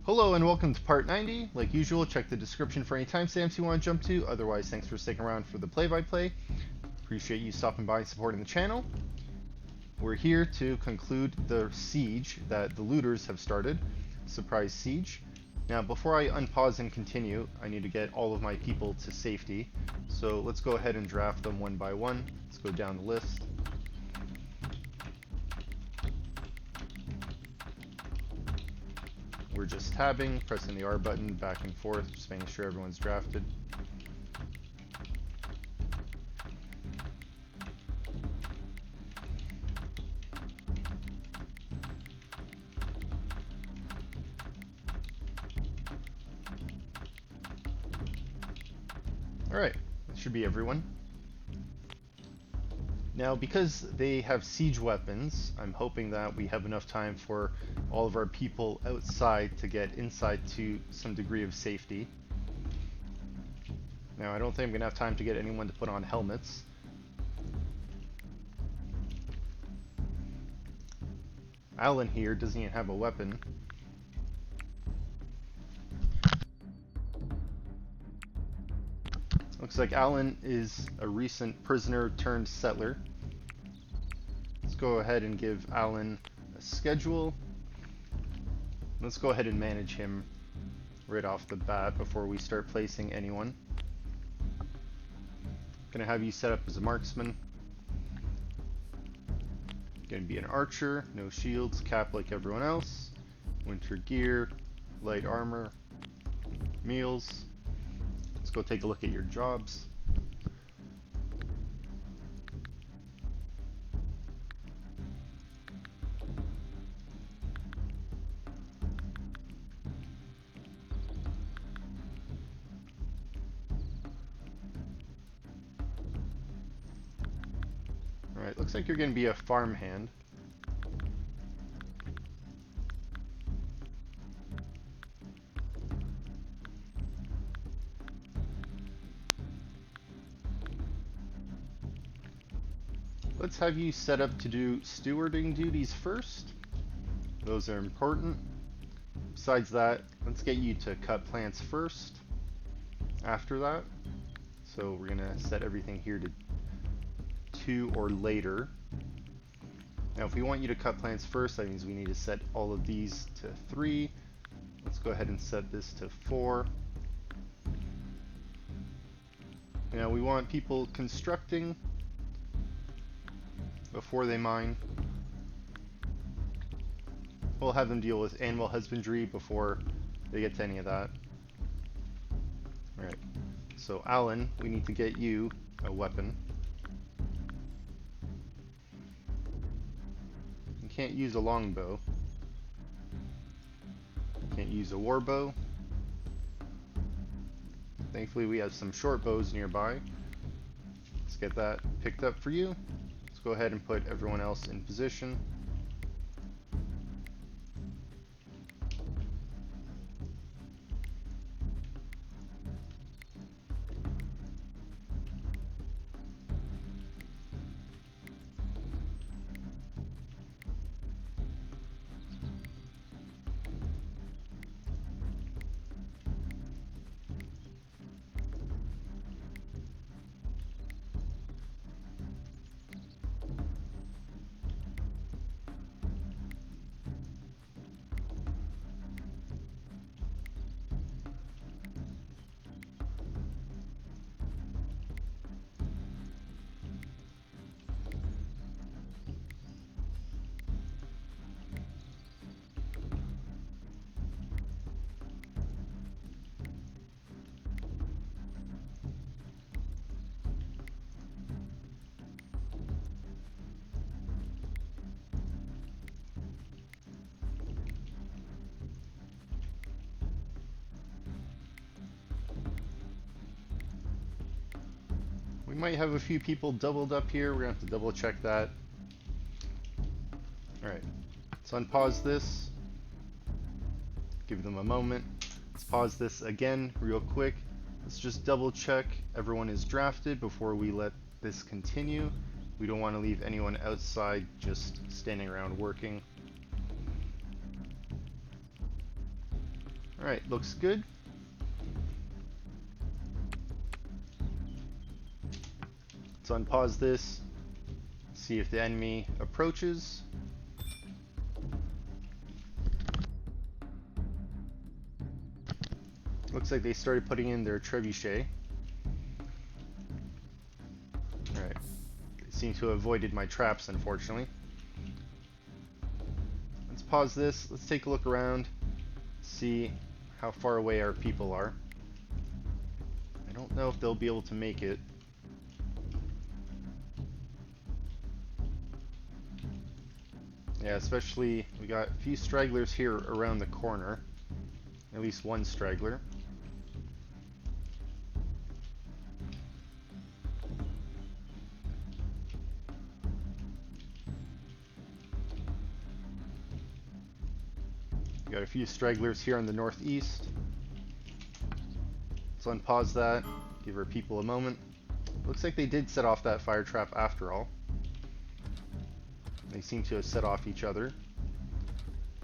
Hello and welcome to part 90. Like usual, check the description for any timestamps you want to jump to. Otherwise, thanks for sticking around for the play-by-play. Appreciate you stopping by and supporting the channel. We're here to conclude the siege that the looters have started. Surprise siege. Now, before I unpause and continue, I need to get all of my people to safety. So let's go ahead and draft them one by one. Let's go down the list. We're just tabbing, pressing the R button back and forth, just making sure everyone's drafted. Alright, that should be everyone. Now, because they have siege weapons, I'm hoping that we have enough time for all of our people outside to get inside to some degree of safety. Now, I don't think I'm going to have time to get anyone to put on helmets. Alan here doesn't even have a weapon. Looks like Alan is a recent prisoner turned settler. Let's go ahead and give Alan a schedule. Let's go ahead and manage him right off the bat before we start placing anyone. Gonna have you set up as a marksman. Gonna be an archer, no shields, cap like everyone else. Winter gear, light armor, meals. Let's go take a look at your jobs. Alright, looks like you're going to be a farmhand. Let's have you set up to do stewarding duties first. Those are important. Besides that, let's get you to cut plants first. After that, so we're gonna set everything here to 2 or later. Now, if we want you to cut plants first, that means we need to set all of these to 3. Let's go ahead and set this to 4. Now, we want people constructing before they mine. We'll have them deal with animal husbandry before they get to any of that. Alright, so Alan, we need to get you a weapon. You can't use a longbow. Can't use a war bow. Thankfully we have some short bows nearby. Let's get that picked up for you. Let's go ahead and put everyone else in position. We might have a few people doubled up here. We're gonna have to double check that. Alright, let's unpause this. Give them a moment. Let's pause this again real quick. Let's just double check everyone is drafted before we let this continue. We don't want to leave anyone outside just standing around working. Alright, looks good. Let's unpause this. See if the enemy approaches. Looks like they started putting in their trebuchet. Alright. They seem to have avoided my traps, unfortunately. Let's pause this. Let's take a look around. See how far away our people are. I don't know if they'll be able to make it. Yeah, especially we got a few stragglers here around the corner. At least one straggler. We got a few stragglers here on the northeast. Let's unpause that, give our people a moment. Looks like they did set off that fire trap after all. They seem to have set off each other.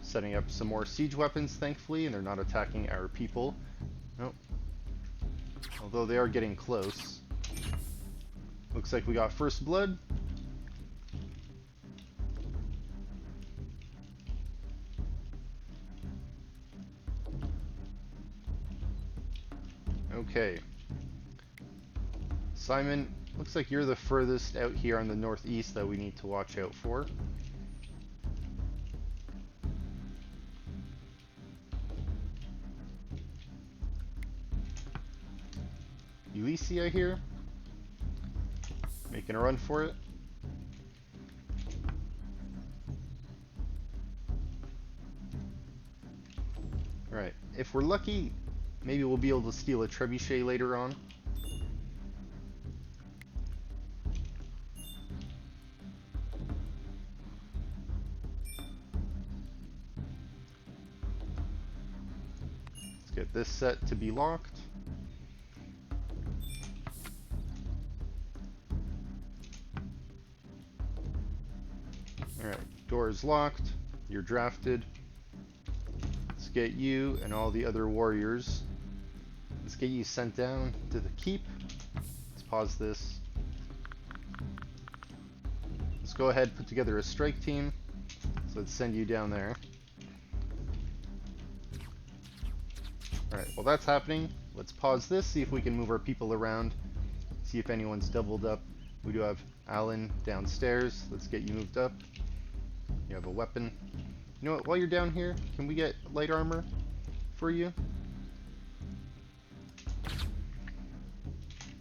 Setting up some more siege weapons, thankfully, and they're not attacking our people. Nope. Although they are getting close. Looks like we got first blood. Okay. Simon, looks like you're the furthest out here on the northeast that we need to watch out for. Ulysses here. Making a run for it. Alright, if we're lucky, maybe we'll be able to steal a trebuchet later on. Let's get this set to be locked. Alright, door is locked. You're drafted. Let's get you and all the other warriors. Let's get you sent down to the keep. Let's pause this. Let's go ahead and put together a strike team. So let's send you down there. Alright, while that's happening, let's pause this, see if we can move our people around. See if anyone's doubled up. We do have Alan downstairs. Let's get you moved up. You have a weapon. You know what, while you're down here, can we get light armor for you?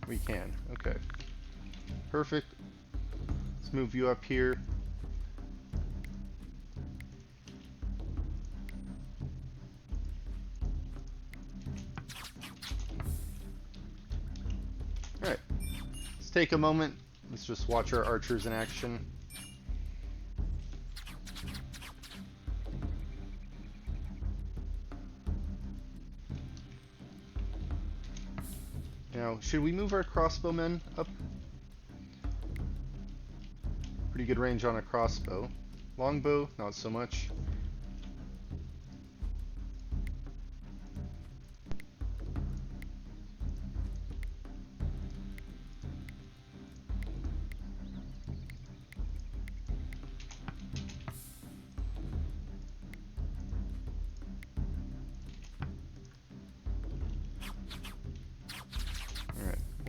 We can, okay. Perfect. Let's move you up here. Alright. Let's take a moment. Let's just watch our archers in action. Now, should we move our crossbowmen up? Pretty good range on a crossbow. Longbow, not so much.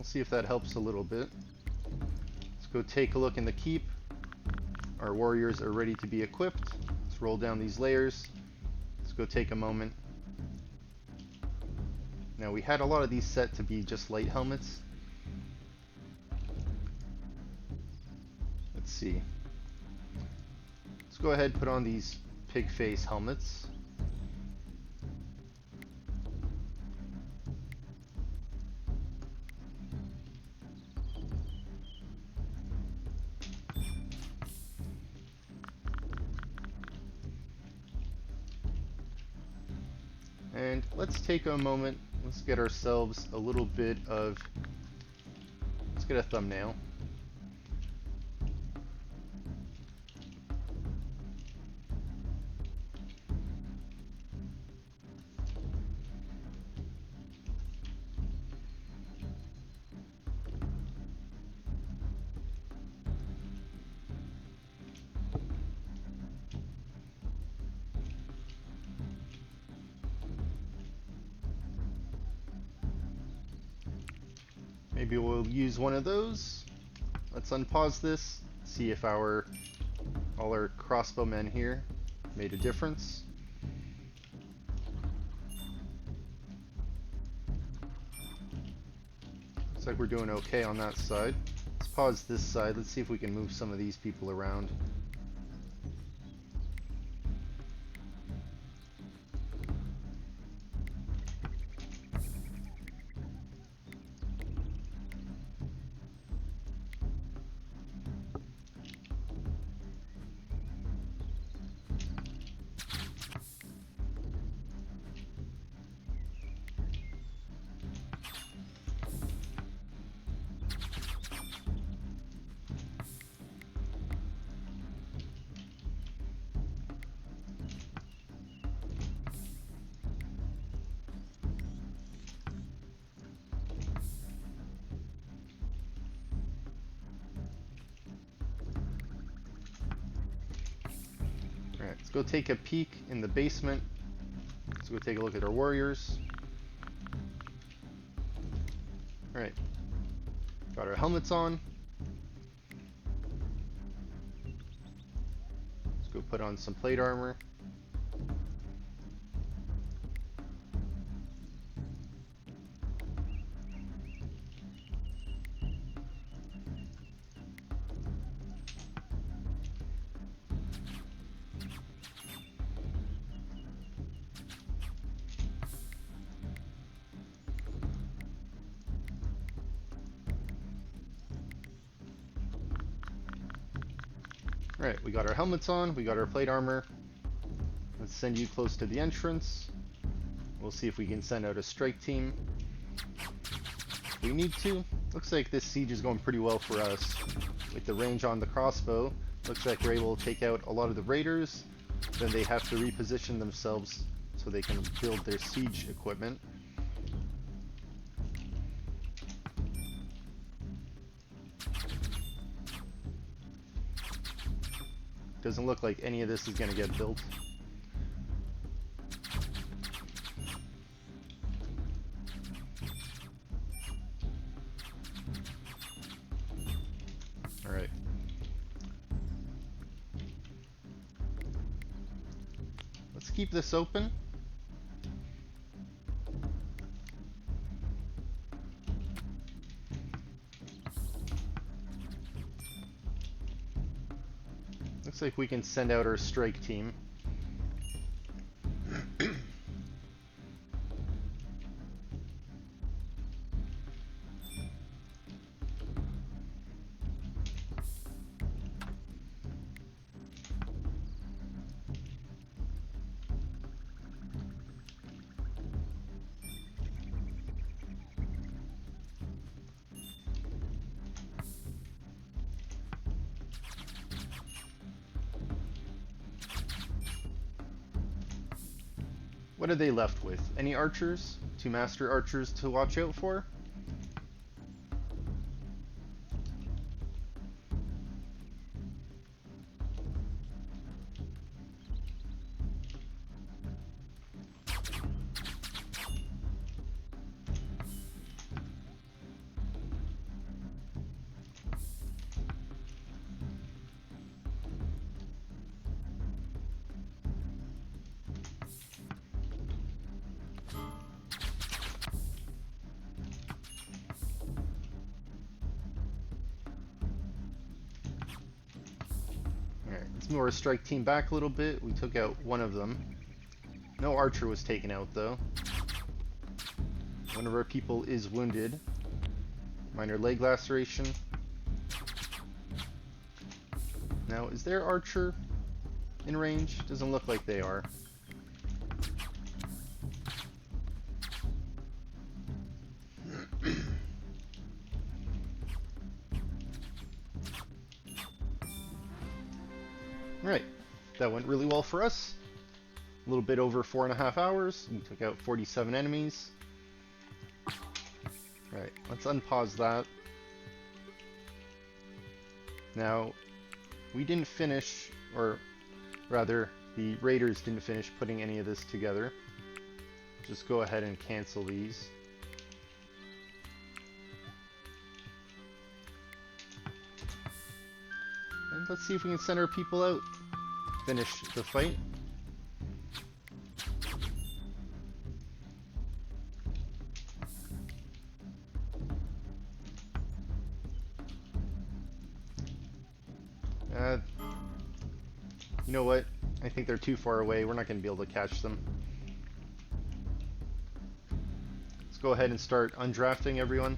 See if that helps a little bit. Let's go take a look in the keep. Our warriors are ready to be equipped. Let's roll down these layers. Let's go take a moment. Now we had a lot of these set to be just light helmets. Let's see. Let's go ahead and put on these pig face helmets. And let's take a moment, let's get ourselves a little bit of, let's get a thumbnail. Maybe we'll use one of those. Let's unpause this, see if all our crossbowmen here made a difference. Looks like we're doing okay on that side. Let's pause this side. Let's see if we can move some of these people around. Alright, let's go take a peek in the basement. Let's go take a look at our warriors. Alright, got our helmets on. Let's go put on some plate armor. Alright, we got our helmets on, we got our plate armor. Let's send you close to the entrance. We'll see if we can send out a strike team. We need to. Looks like this siege is going pretty well for us. With the range on the crossbow, looks like we're able to take out a lot of the raiders. Then they have to reposition themselves so they can build their siege equipment. Doesn't look like any of this is going to get built. Alright. Let's keep this open. Looks like we can send out our strike team. What are they left with? Any archers? 2 master archers to watch out for? Let's move our strike team back a little bit. We took out one of them. No archer was taken out though. One of our people is wounded. Minor leg laceration. Now, is their archer in range? Doesn't look like they are. Alright, that went really well for us. A little bit over 4.5 hours. We took out 47 enemies. Alright, let's unpause that. Now, we didn't finish, or rather, the raiders didn't finish putting any of this together. Just go ahead and cancel these. let's see if we can send our people out. Finish the fight. You know what? I think they're too far away. We're not going to be able to catch them. Let's go ahead and start undrafting everyone.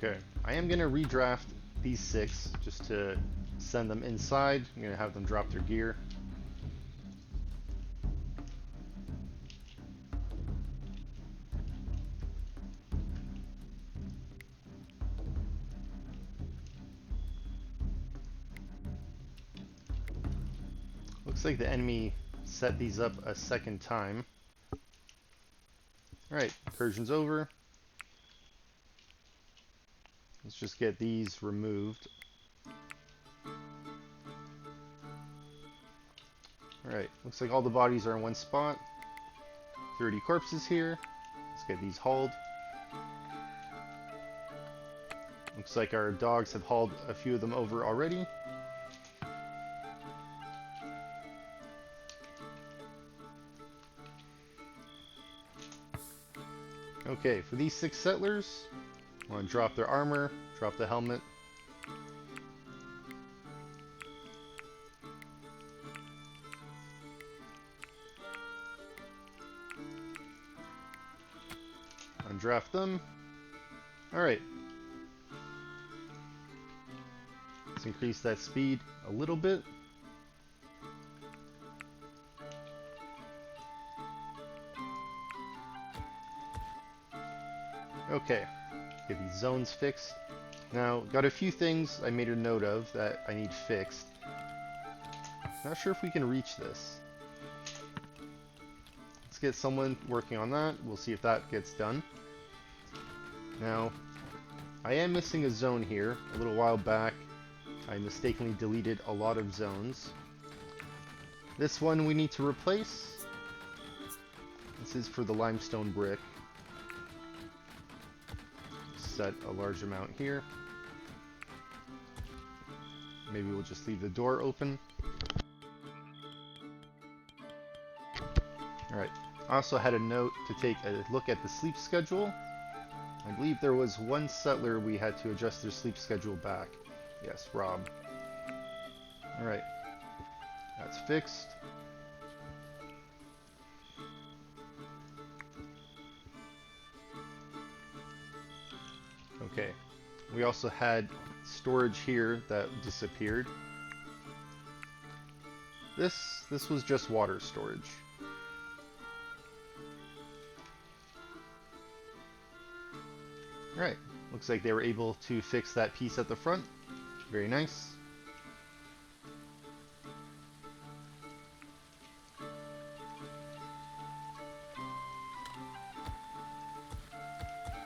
Okay, I am going to redraft these 6 just to send them inside. I'm going to have them drop their gear. Looks like the enemy set these up a second time. Alright, incursion's over. Let's just get these removed. Alright, looks like all the bodies are in one spot. 30 corpses here. Let's get these hauled. Looks like our dogs have hauled a few of them over already. Okay, for these 6 settlers, I want to drop their armor, drop the helmet. Undraft them. Alright. Let's increase that speed a little bit. Okay, get these zones fixed. Now, got a few things I made a note of that I need fixed. Not sure if we can reach this. Let's get someone working on that. We'll see if that gets done. Now, I am missing a zone here. A little while back, I mistakenly deleted a lot of zones. This one we need to replace. This is for the limestone brick. Set a large amount here. Maybe we'll just leave the door open. Alright, I also had a note to take a look at the sleep schedule. I believe there was one settler we had to adjust their sleep schedule back. Yes, Rob. Alright, that's fixed. Okay, we also had storage here that disappeared. This was just water storage. Alright, looks like they were able to fix that piece at the front. Very nice.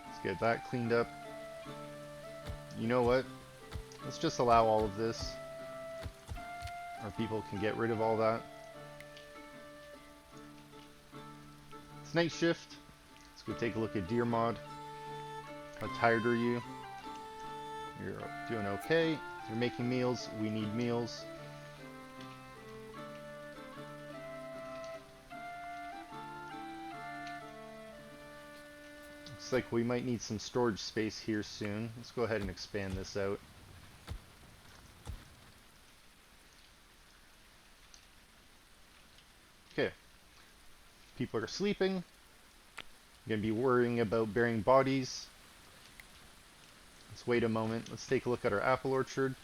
Let's get that cleaned up. You know what? Let's just allow all of this. Our people can get rid of all that. It's night shift. Let's go take a look at Deer Mod. How tired are you? You're doing okay. You're making meals. We need meals. Looks like we might need some storage space here soon. Let's go ahead and expand this out. Okay. People are sleeping. I'm going to be worrying about burying bodies. Let's wait a moment. Let's take a look at our apple orchard.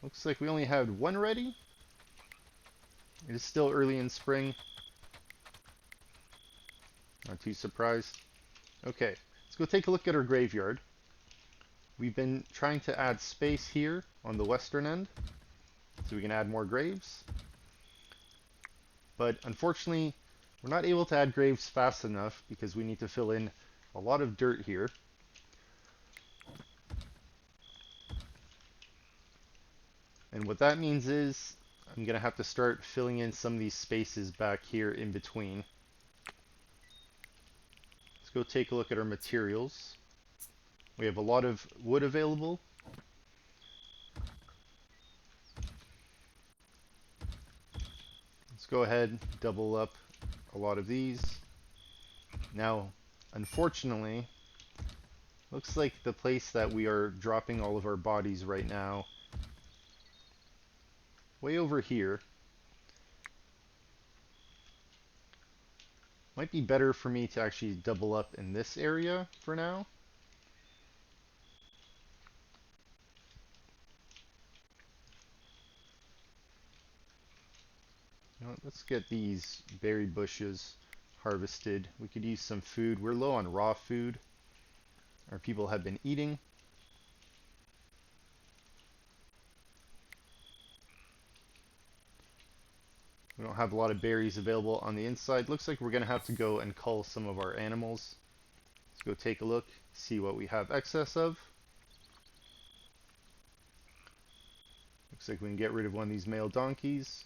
Looks like we only had one ready. It is still early in spring. Not too surprised. Okay, let's go take a look at our graveyard. We've been trying to add space here on the western end so we can add more graves. But unfortunately, we're not able to add graves fast enough because we need to fill in a lot of dirt here. And what that means is I'm going to have to start filling in some of these spaces back here in between. Let's go take a look at our materials. We have a lot of wood available. Let's go ahead, double up a lot of these. Now, unfortunately, looks like the place that we are dropping all of our bodies right now, way over here, might be better for me to actually double up in this area for now. You know what, let's get these berry bushes harvested. We could use some food. We're low on raw food. Our people have been eating. We don't have a lot of berries available on the inside. Looks like we're going to have to go and cull some of our animals. Let's go take a look, see what we have excess of. Looks like we can get rid of one of these male donkeys.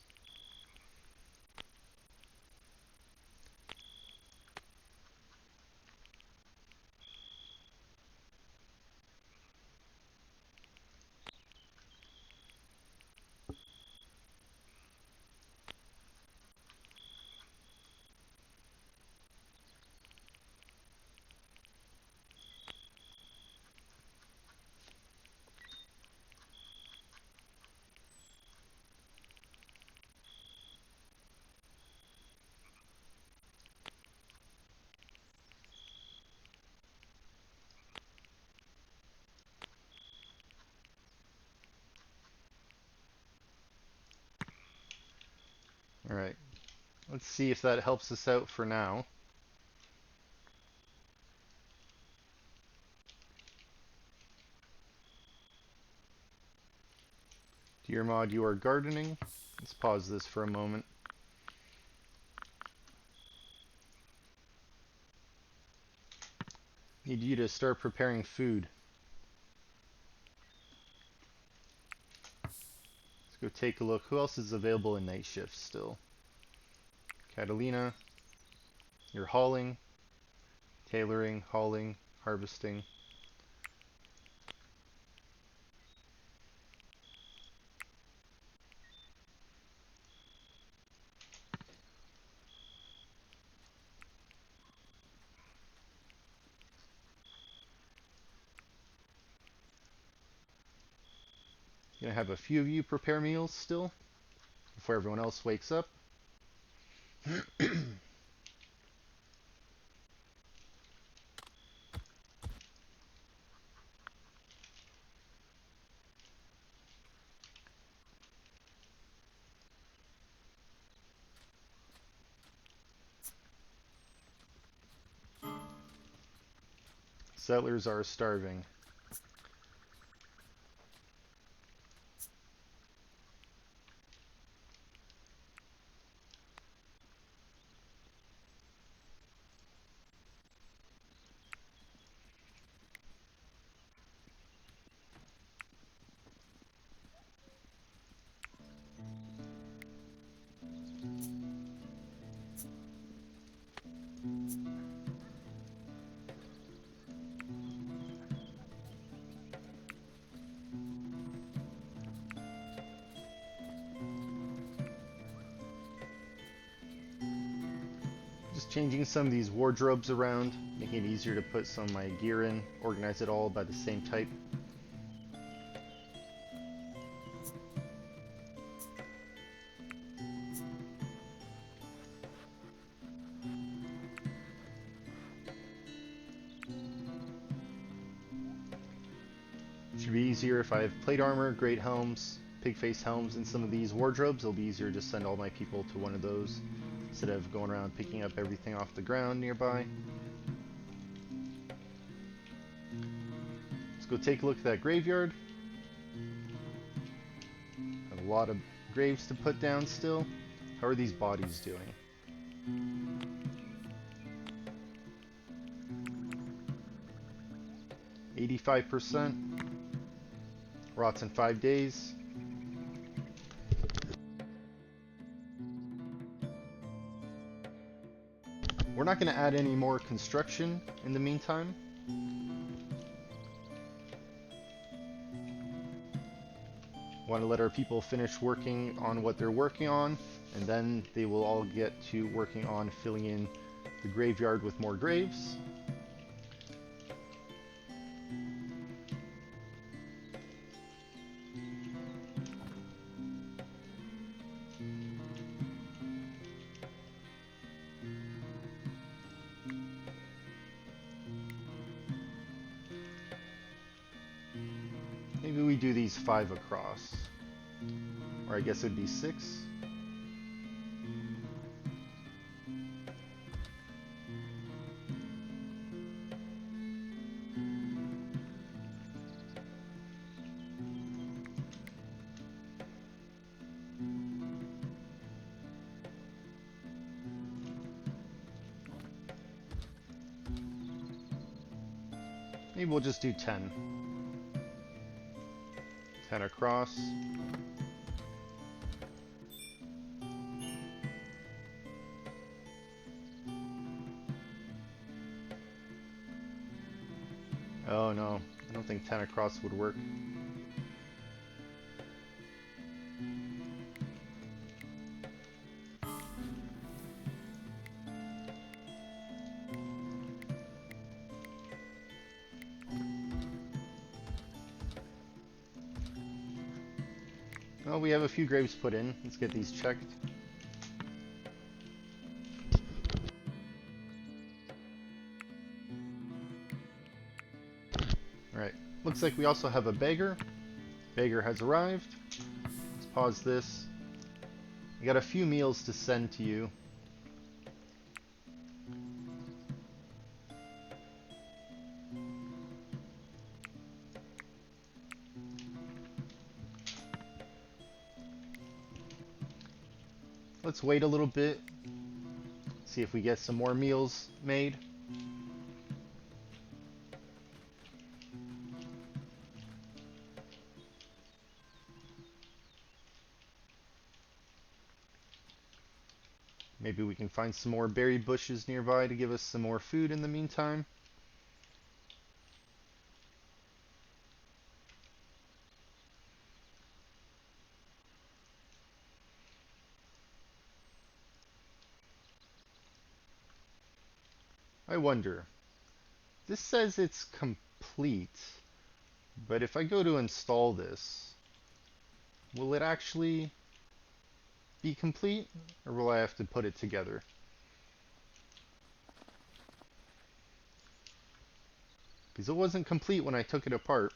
Alright, let's see if that helps us out for now. Dear Mod, you are gardening. Let's pause this for a moment. Need you to start preparing food. Let's go take a look. Who else is available in night shift still? Catalina, you're hauling, tailoring, hauling, harvesting. Gonna have a few of you prepare meals still before everyone else wakes up. Settlers are starving. Just changing some of these wardrobes around, making it easier to put some of my gear in, organize it all by the same type. Should be easier if I have plate armor, great helms, pig face helms in some of these wardrobes, it'll be easier to send all my people to one of those instead of going around picking up everything off the ground nearby. Let's go take a look at that graveyard. Have a lot of graves to put down still. How are these bodies doing? %. Rots in 5 days. We're not going to add any more construction in the meantime. Want to let our people finish working on what they're working on, and then they will all get to working on filling in the graveyard with more graves. Maybe we do these 5 across. Or I guess it'd be 6. Maybe we'll just do 10. 10 across. Oh no, I don't think 10 across would work. Well, we have a few graves put in. Let's get these checked. Alright, looks like we also have a beggar. Beggar has arrived. Let's pause this. We got a few meals to send to you. Let's wait a little bit, see if we get some more meals made. Maybe we can find some more berry bushes nearby to give us some more food in the meantime. I wonder, this says it's complete, but if I go to install this, will it actually be complete, or will I have to put it together? Because it wasn't complete when I took it apart.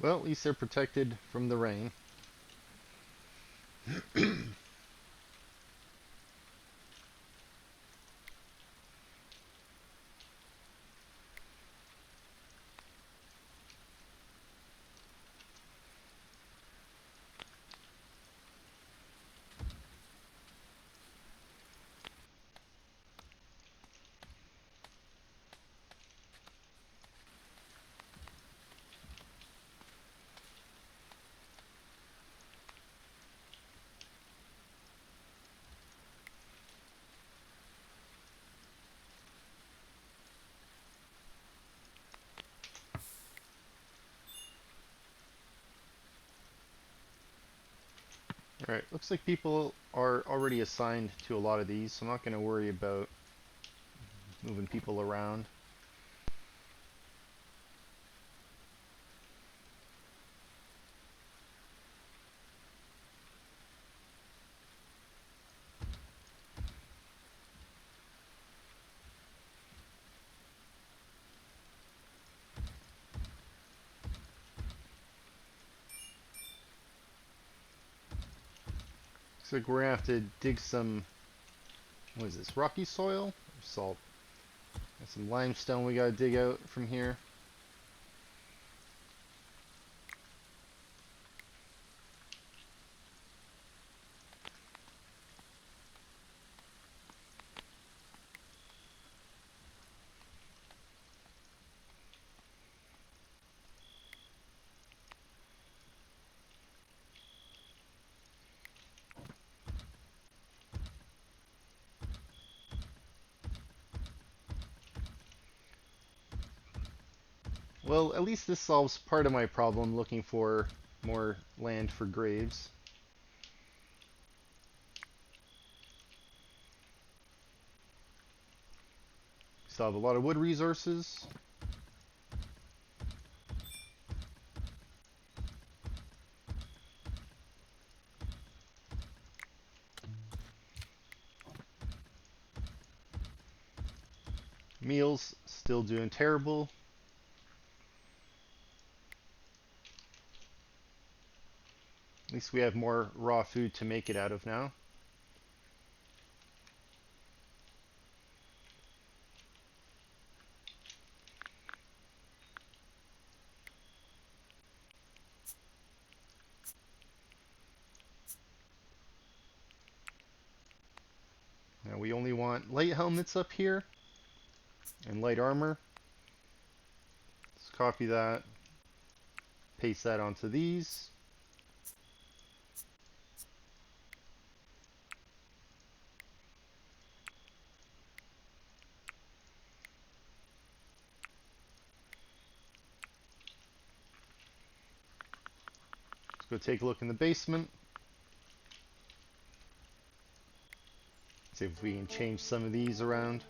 Well, at least they're protected from the rain. Alright, looks like people are already assigned to a lot of these, so I'm not going to worry about moving people around. Looks like we're going to have to dig some, what is this, rocky soil? Or salt? Got some limestone we got to dig out from here. Well, at least this solves part of my problem looking for more land for graves. Still have a lot of wood resources. Meals still doing terrible. At least we have more raw food to make it out of now. Now we only want light helmets up here and light armor. Let's copy that, paste that onto these. Let's go take a look in the basement. See if we can change some of these around.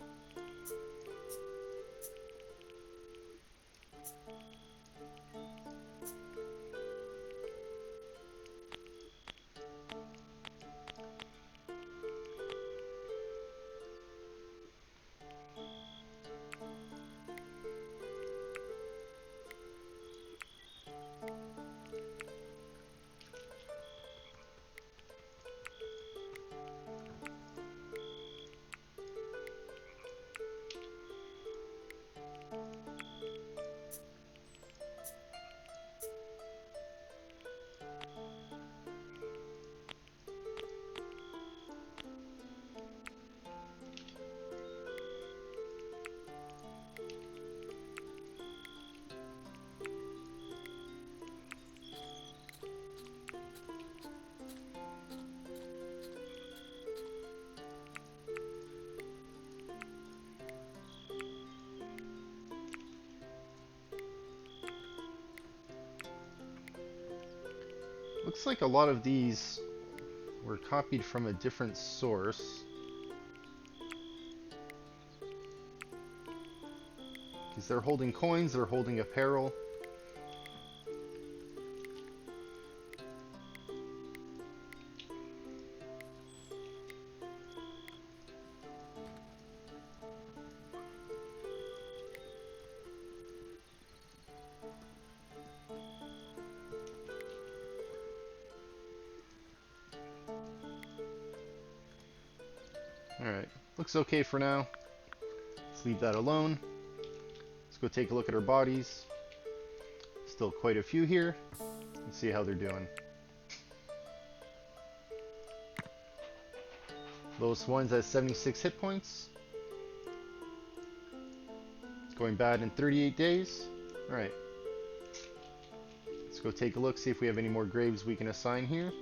Looks like a lot of these were copied from a different source. Because they're holding coins, they're holding apparel. Alright, looks okay for now. Let's leave that alone. Let's go take a look at our bodies. Still quite a few here. Let's see how they're doing. Lowest one's at 76 hit points. It's going bad in 38 days. Alright. Let's go take a look, see if we have any more graves we can assign here.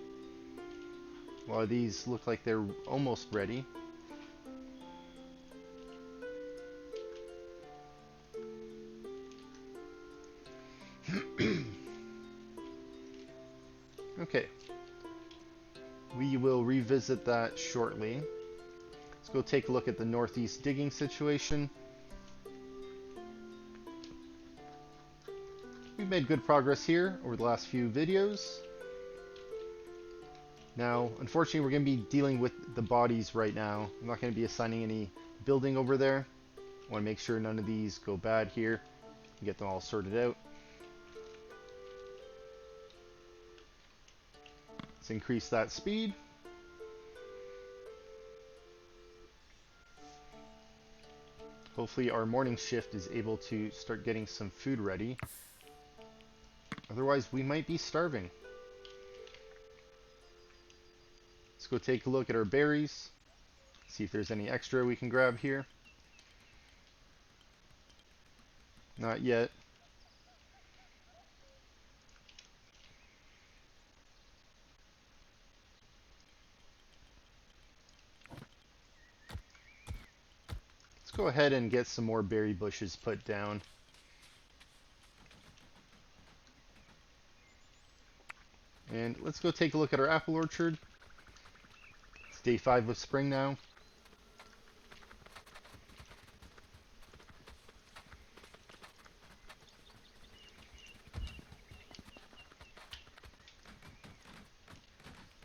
A lot of these look like they're almost ready. Okay. revisit that shortly. Let's go take a look at the northeast digging situation. We've made good progress here over the last few videos. Now, unfortunately, we're going to be dealing with the bodies right now. I'm not going to be assigning any building over there. I want to make sure none of these go bad here and get them all sorted out. Let's increase that speed. Hopefully our morning shift is able to start getting some food ready. Otherwise, we might be starving. Let's go take a look at our berries. See if there's any extra we can grab here. Not yet. Let's go ahead and get some more berry bushes put down. And let's go take a look at our apple orchard. It's day 5 of spring now.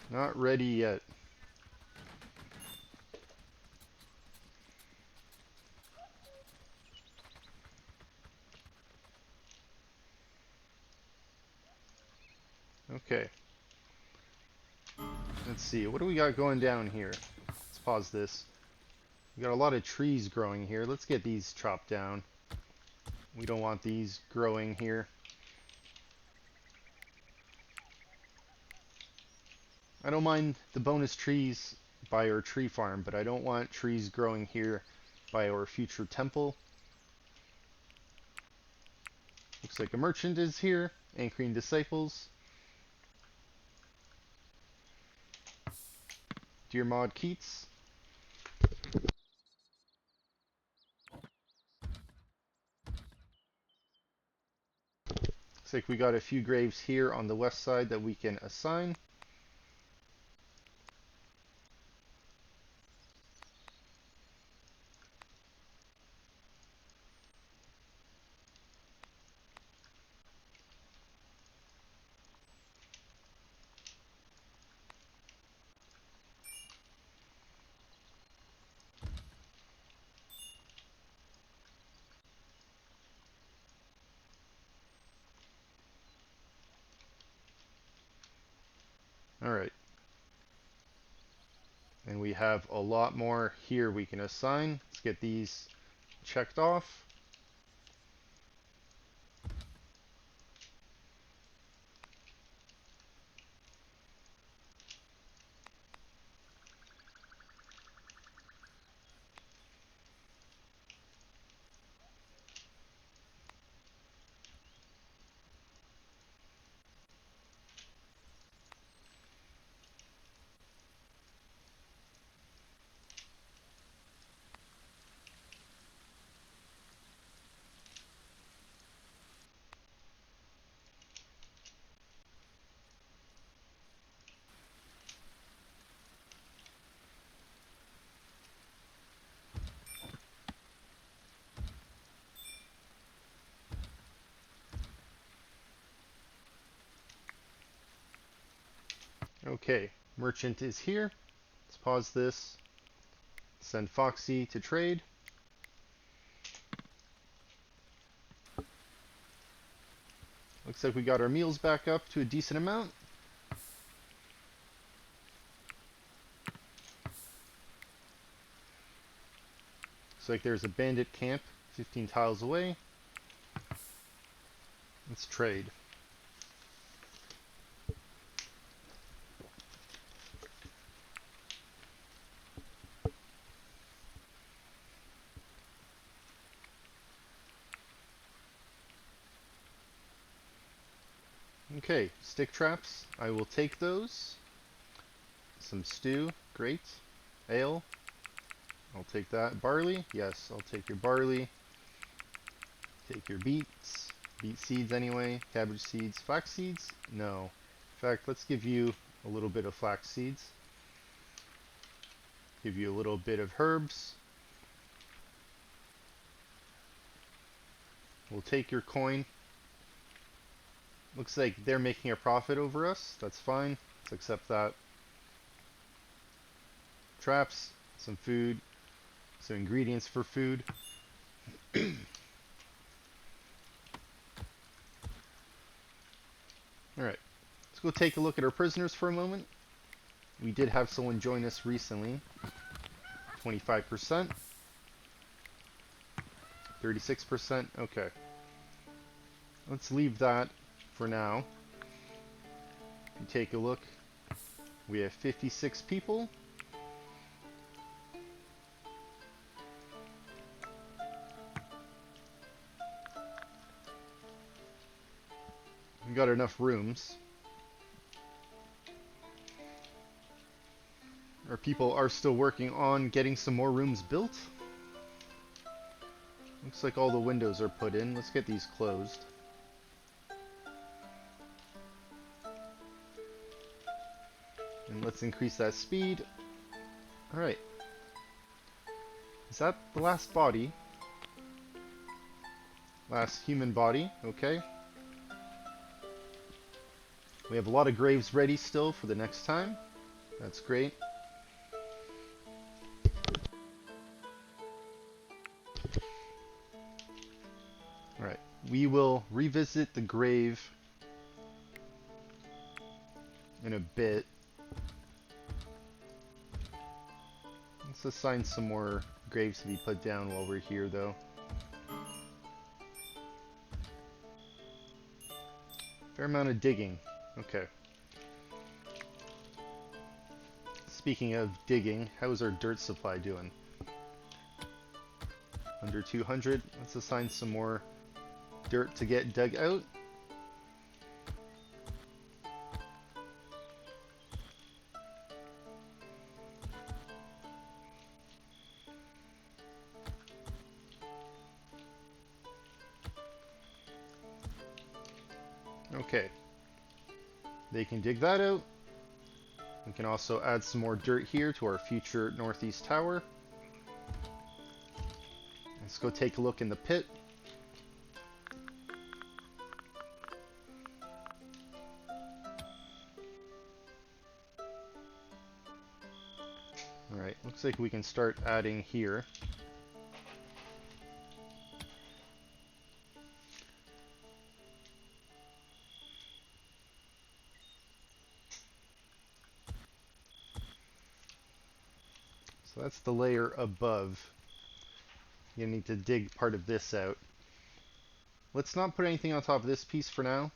Not ready yet. Okay. Let's see, what do we got going down here? Let's pause this. We got a lot of trees growing here. Let's get these chopped down. We don't want these growing here. I don't mind the bonus trees by our tree farm, but I don't want trees growing here by our future temple. Looks like a merchant is here. Ancrene Disciples. Dear Mod Keats. Looks like we got a few graves here on the west side that we can assign. Alright. And we have a lot more here we can assign. Let's get these checked off. Okay, merchant is here. Let's pause this. Send Foxy to trade. Looks like we got our meals back up to a decent amount. Looks like there's a bandit camp 15 tiles away. Let's trade. Okay, stick traps. I will take those. Some stew. Great. Ale. I'll take that. Barley. Yes, I'll take your barley. Take your beets. Beet seeds anyway. Cabbage seeds. Flax seeds? No. In fact, let's give you a little bit of flax seeds. Give you a little bit of herbs. We'll take your coin. Looks like they're making a profit over us. That's fine. Let's accept that. Traps, some food, some ingredients for food. Alright, let's go take a look at our prisoners for a moment. We did have someone join us recently. 25%. 36%. Okay. Let's leave that for now. If you take a look, we have 56 people. We got enough rooms. Our people are still working on getting some more rooms built. Looks like all the windows are put in. Let's get these closed. And let's increase that speed. Alright. Is that the last body? Last human body, okay. We have a lot of graves ready still for the next time. That's great. Alright, we will revisit the grave in a bit. Let's assign some more graves to be put down while we're here, though. Fair amount of digging. Okay. Speaking of digging, how's our dirt supply doing? Under 200. Let's assign some more dirt to get dug out. Okay. They can dig that out. We can also add some more dirt here to our future northeast tower. Let's go take a look in the pit. Alright, looks like we can start adding here. So that's the layer above. You need to dig part of this out. Let's not put anything on top of this piece for now.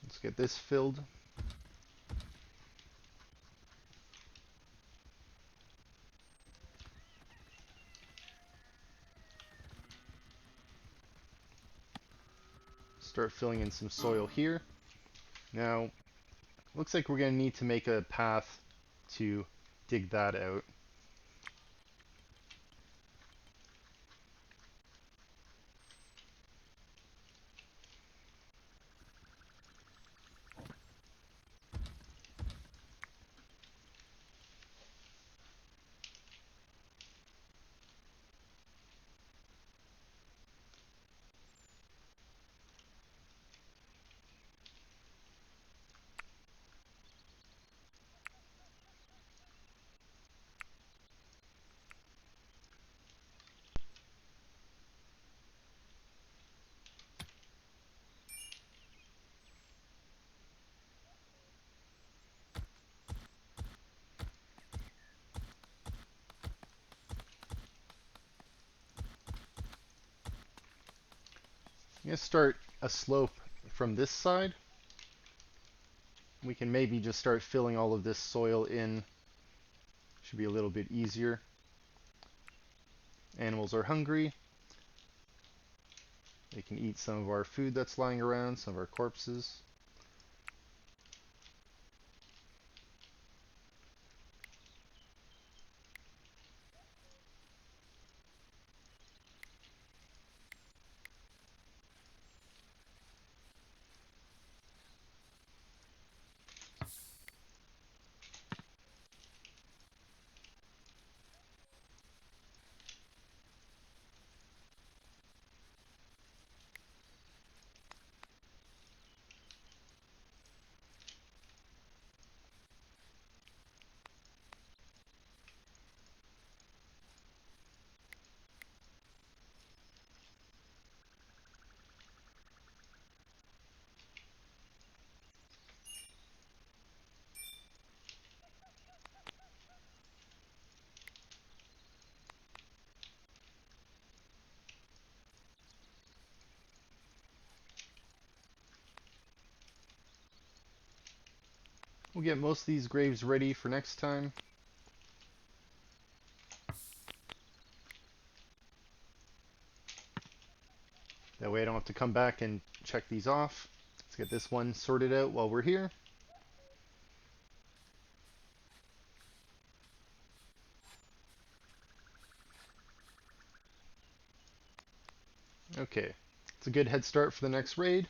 Let's get this filled. Start filling in some soil here. Now, looks like we're going to need to make a path to dig that out. I'm going to start a slope from this side. We can maybe just start filling all of this soil in. Should be a little bit easier. Animals are hungry. They can eat some of our food that's lying around, some of our corpses. We'll get most of these graves ready for next time. That way I don't have to come back and check these off. Let's get this one sorted out while we're here. Okay, it's a good head start for the next raid.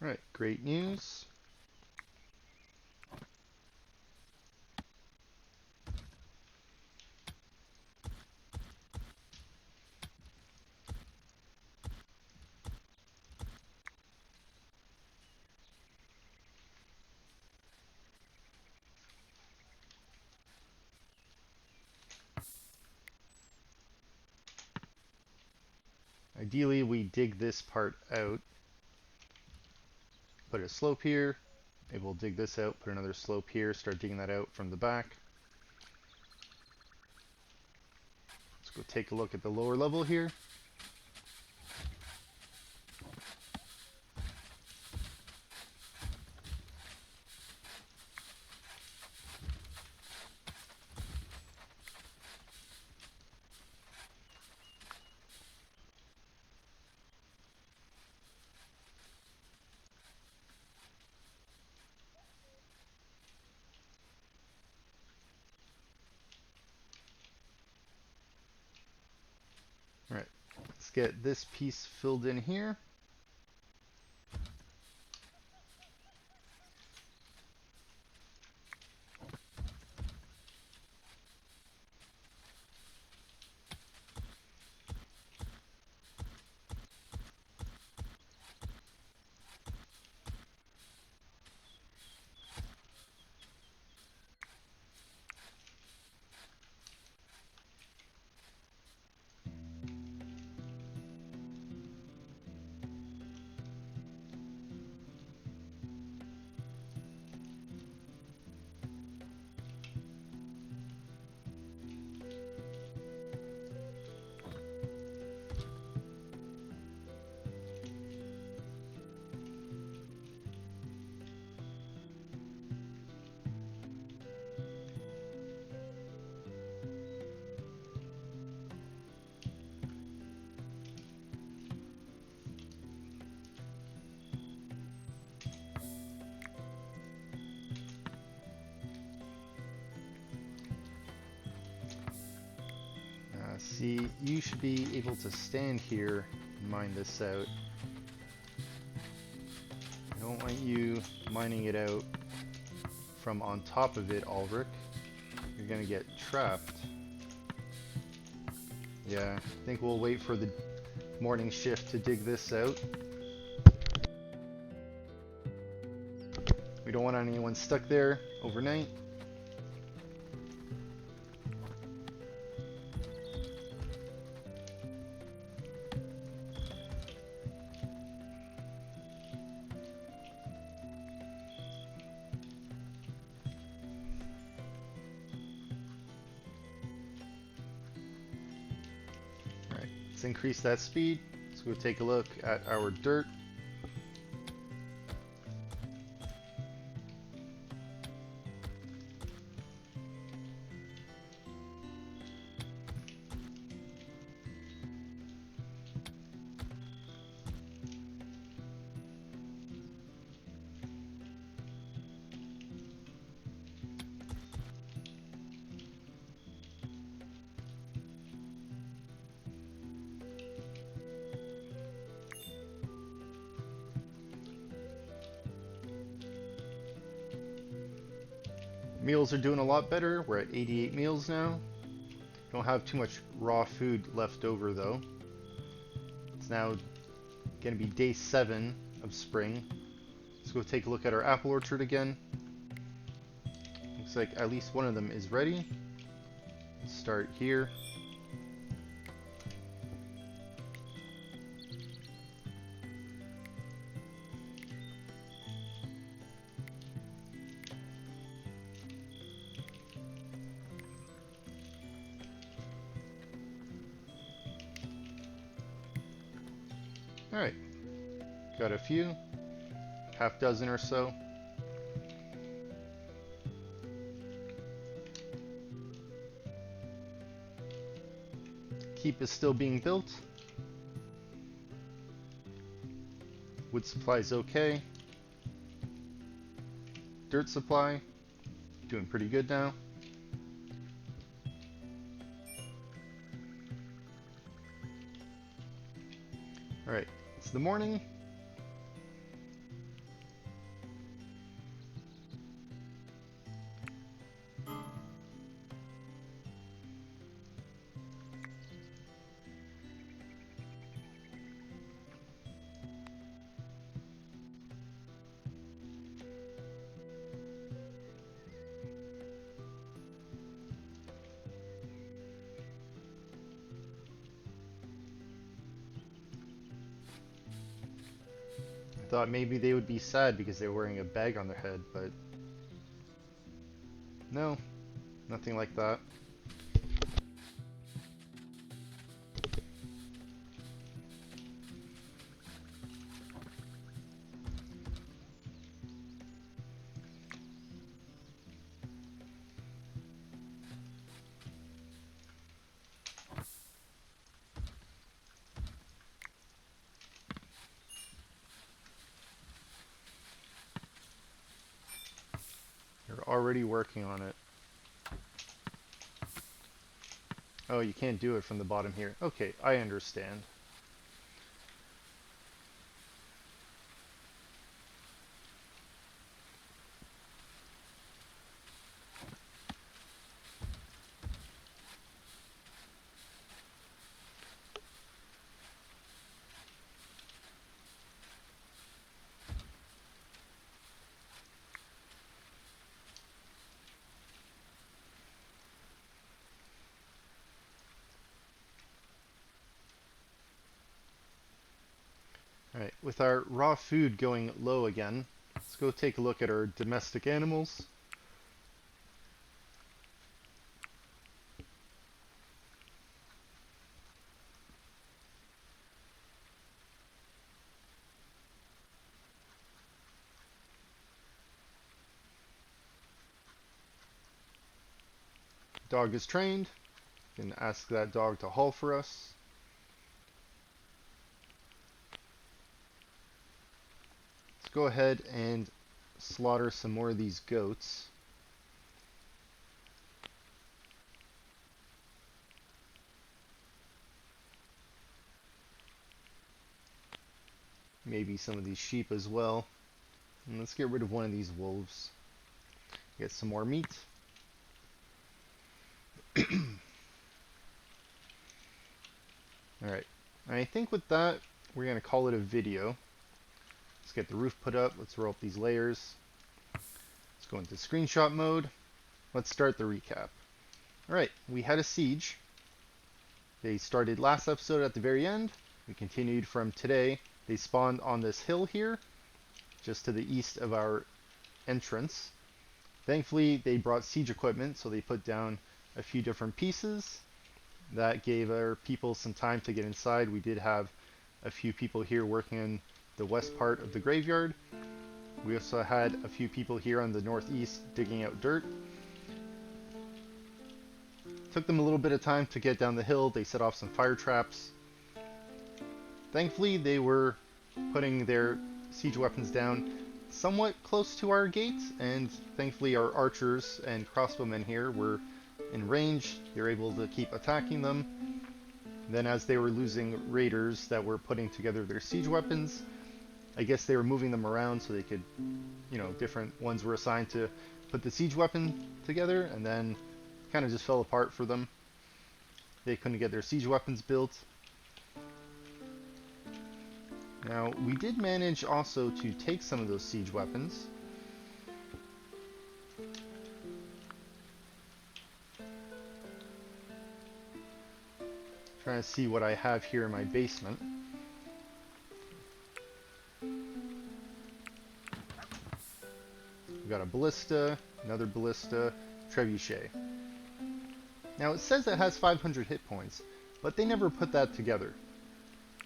Alright, great news. Ideally, we dig this part out, put a slope here. Maybe we'll dig this out, put another slope here, start digging that out from the back. Let's go take a look at the lower level here. Alright, let's get this piece filled in here. See, you should be able to stand here and mine this out. I don't want you mining it out from on top of it, Ulrich. You're gonna get trapped. Yeah, I think we'll wait for the morning shift to dig this out. We don't want anyone stuck there overnight. Let's increase that speed. Let's go take a look at our dirt. Meals are doing a lot better. We're at 88 meals now. Don't have too much raw food left over though. It's now going to be day 7 of spring. Let's go take a look at our apple orchard again. Looks like at least one of them is ready. Let's start here. Alright, got a few, half dozen or so. Keep is still being built. Wood supply is okay. Dirt supply, doing pretty good now. Alright, it's the morning. Thought maybe they would be sad because they were wearing a bag on their head, but no, nothing like that. You're already working on it. Oh, you can't do it from the bottom here. Okay, I understand. Alright, with our raw food going low again, let's go take a look at our domestic animals. Dog is trained. You can ask that dog to haul for us. Let's go ahead and slaughter some more of these goats. Maybe some of these sheep as well. And let's get rid of one of these wolves. Get some more meat. Alright, I think with that, we're going to call it a video. Let's get the roof put up. Let's roll up these layers. Let's go into screenshot mode. Let's start the recap. Alright, we had a siege. They started last episode at the very end. We continued from today. They spawned on this hill here, just to the east of our entrance. Thankfully, they brought siege equipment, so they put down a few different pieces. That gave our people some time to get inside. We did have a few people here working in the west part of the graveyard. We also had a few people here on the northeast digging out dirt. Took them a little bit of time to get down the hill. They set off some fire traps. Thankfully, they were putting their siege weapons down somewhat close to our gates, and thankfully our archers and crossbowmen here were in range. They were able to keep attacking them. Then as they were losing raiders that were putting together their siege weapons, I guess they were moving them around so they could, different ones were assigned to put the siege weapon together, and then kind of just fell apart for them. They couldn't get their siege weapons built. Now, we did manage also to take some of those siege weapons. Trying to see what I have here in my basement. We got a ballista, another ballista, trebuchet. Now it says it has 500 hit points, but they never put that together.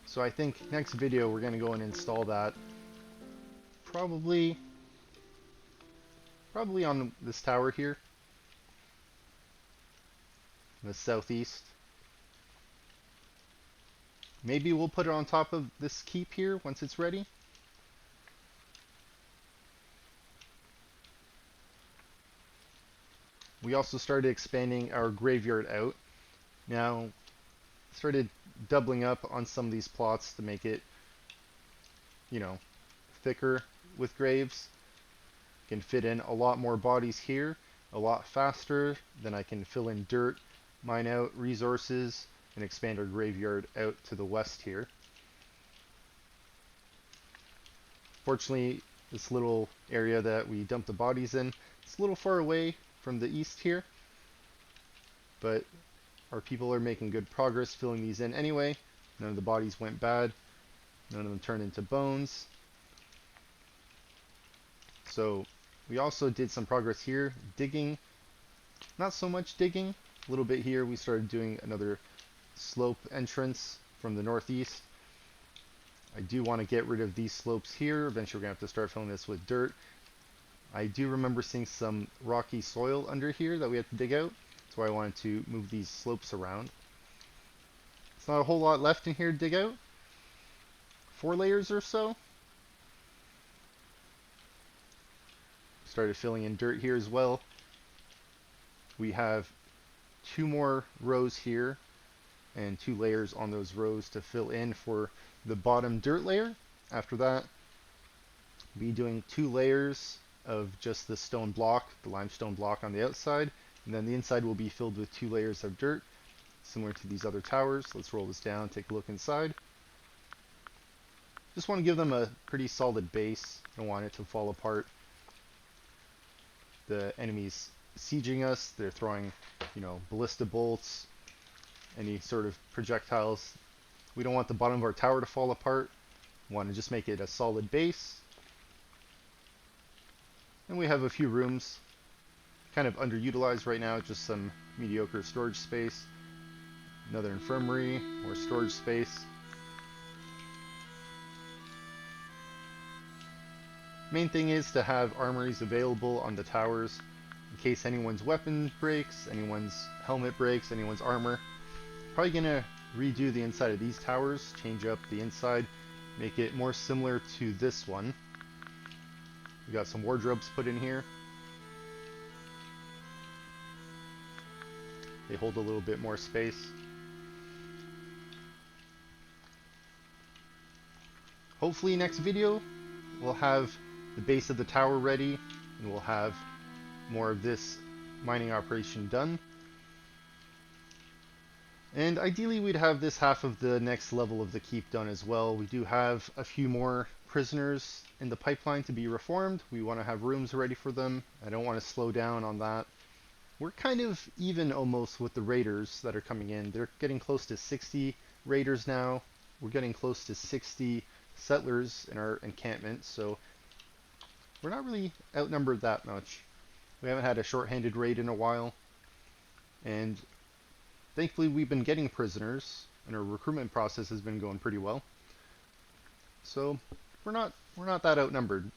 So I think next video we're going to go and install that. Probably on this tower here, in the southeast. Maybe we'll put it on top of this keep here once it's ready. We also started expanding our graveyard out. Now, started doubling up on some of these plots to make it, you know, thicker with graves. Can fit in a lot more bodies here, a lot faster. Then I can fill in dirt, mine out resources, and expand our graveyard out to the west here. Fortunately, this little area that we dump the bodies in, it's a little far away from the east here, but our people are making good progress filling these in anyway. None of the bodies went bad, none of them turned into bones. So we also did some progress here, digging, not so much digging, a little bit here. We started doing another slope entrance from the northeast. I do want to get rid of these slopes here. Eventually we're going to have to start filling this with dirt. I do remember seeing some rocky soil under here that we had to dig out. That's why I wanted to move these slopes around. It's not a whole lot left in here to dig out. 4 layers or so. Started filling in dirt here as well. We have 2 more rows here and 2 layers on those rows to fill in for the bottom dirt layer. After that, we'll be doing 2 layers of just the stone block, the limestone block on the outside, and then the inside will be filled with 2 layers of dirt, similar to these other towers. Let's roll this down, take a look inside. Just want to give them a pretty solid base. Don't want it to fall apart. The enemies sieging us, they're throwing, you know, ballista bolts, any sort of projectiles. We don't want the bottom of our tower to fall apart. We want to just make it a solid base. And we have a few rooms, kind of underutilized right now, just some mediocre storage space. Another infirmary, more storage space. Main thing is to have armories available on the towers in case anyone's weapon breaks, anyone's helmet breaks, anyone's armor. Probably gonna redo the inside of these towers, change up the inside, make it more similar to this one. We got some wardrobes put in here. They hold a little bit more space. Hopefully next video we'll have the base of the tower ready and we'll have more of this mining operation done. And ideally we'd have this half of the next level of the keep done as well. We do have a few more prisoners in the pipeline to be reformed. We want to have rooms ready for them. I don't want to slow down on that. We're kind of even almost with the raiders that are coming in. They're getting close to 60 raiders now. We're getting close to 60 settlers in our encampment, so we're not really outnumbered that much. We haven't had a short-handed raid in a while, and thankfully we've been getting prisoners, and our recruitment process has been going pretty well. So we're not that outnumbered.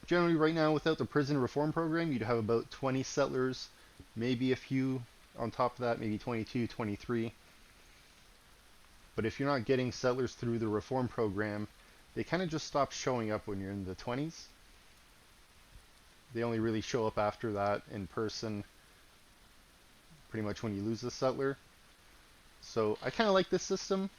Generally right now, without the prison reform program, you'd have about 20 settlers, maybe a few on top of that, maybe 22, 23. But if you're not getting settlers through the reform program, they kind of just stop showing up when you're in the 20s. They only really show up after that in person, pretty much when you lose the settler. So I kind of like this system,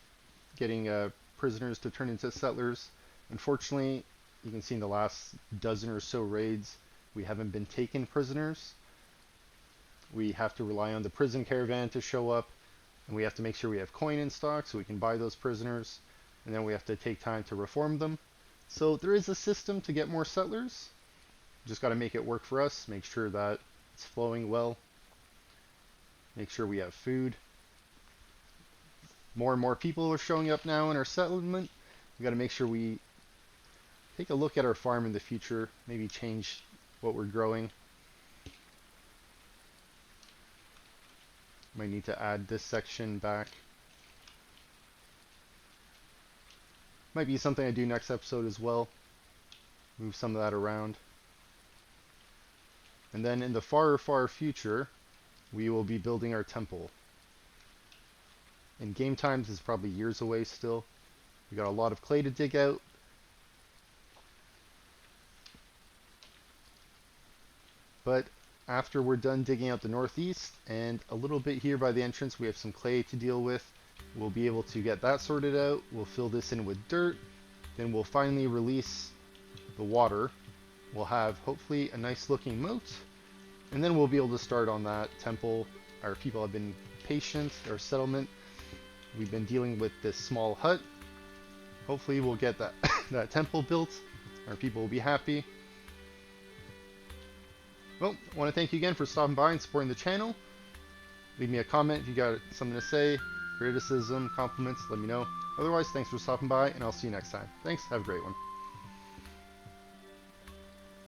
getting prisoners to turn into settlers. Unfortunately, you can see in the last dozen or so raids, we haven't been taking prisoners. We have to rely on the prison caravan to show up, and we have to make sure we have coin in stock so we can buy those prisoners, and then we have to take time to reform them. So there is a system to get more settlers. Just got to make it work for us, make sure that it's flowing well, make sure we have food. more and more people are showing up now in our settlement. We got to make sure we take a look at our farm in the future, maybe change what we're growing. Might need to add this section back. Might be something I do next episode as well. Move some of that around. And then in the far, far future, we will be building our temple. In game times, is probably years away still. We got a lot of clay to dig out. But after we're done digging out the northeast and a little bit here by the entrance, we have some clay to deal with. We'll be able to get that sorted out. We'll fill this in with dirt. Then we'll finally release the water. We'll have hopefully a nice looking moat. And then we'll be able to start on that temple. Our people have been patient, our settlement. We've been dealing with this small hut. Hopefully we'll get that, that temple built. Our people will be happy. Well, I want to thank you again for stopping by and supporting the channel. Leave me a comment if you got something to say, criticism, compliments, let me know. Otherwise, thanks for stopping by, and I'll see you next time. Thanks, have a great one.